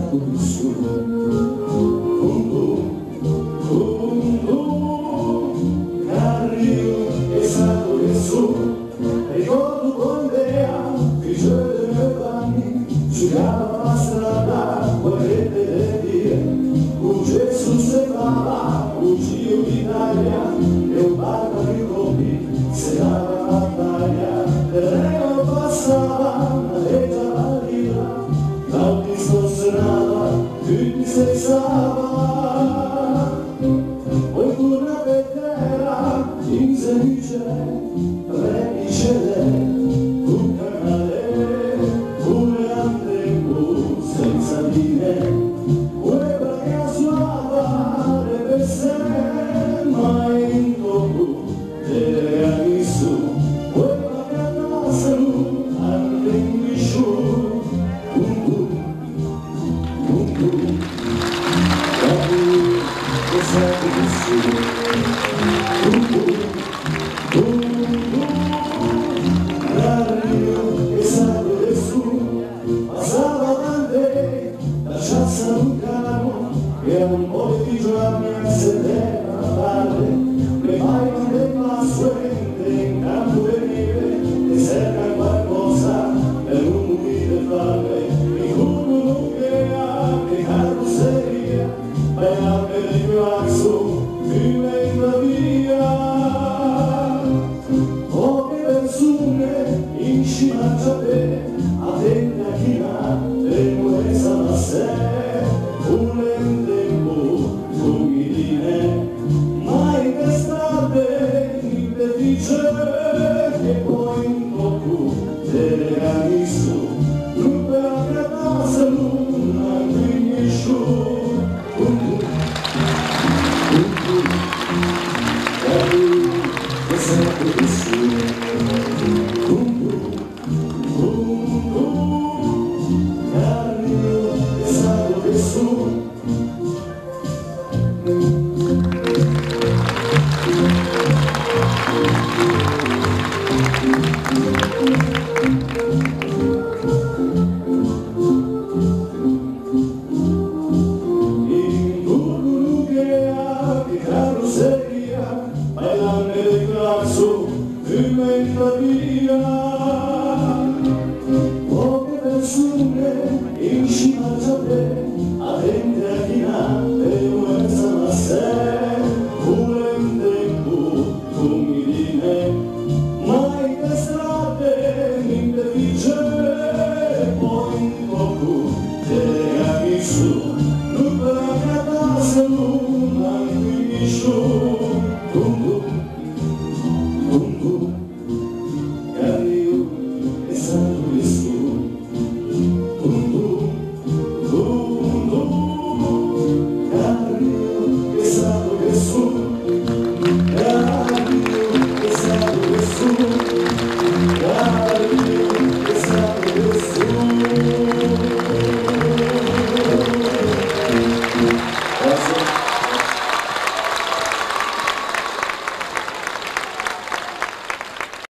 tudo escuro. Carrinho, esatto e su, ricordo quando era figlio dei miei panni, giocava la strada, guardate le vie, un Gesù sembrava un Dio d'Italia, e un barco di colpi, se dava la battaglia, il treno passava, la legge alla lira, l'auto suonava, tutti si stava, poi una petera, in semice, redicele, un canale, pure a tempo, senza dire, quella che suava le peste, mai in tocco, te ha visto, quella che andassero, anche in visciù, passava da te, lasciasse un camo, e un po' di giorni a sedere a valle, le fai le passuente in campo venire, e cerca qualcosa per un umile fame, mi curono che apre carrozzeria, vai a vedere il claxon, fino in la via, poche persone in cima a te, attenti a chi ha, e questa la sé, pure in tempo, umidine, mai per strade, in petice, che poi in tocco, te le ha visto, non per aggradarsi, non ha finisciuto. Poche persone in cima a te, attenti a chi ha, e questa la sé, pure in tempo, umidine, mai per strade, in defice, poi in poco, te ha visto, non per aggradarsi, non ha finisciuto. Carrinho, esatto e su,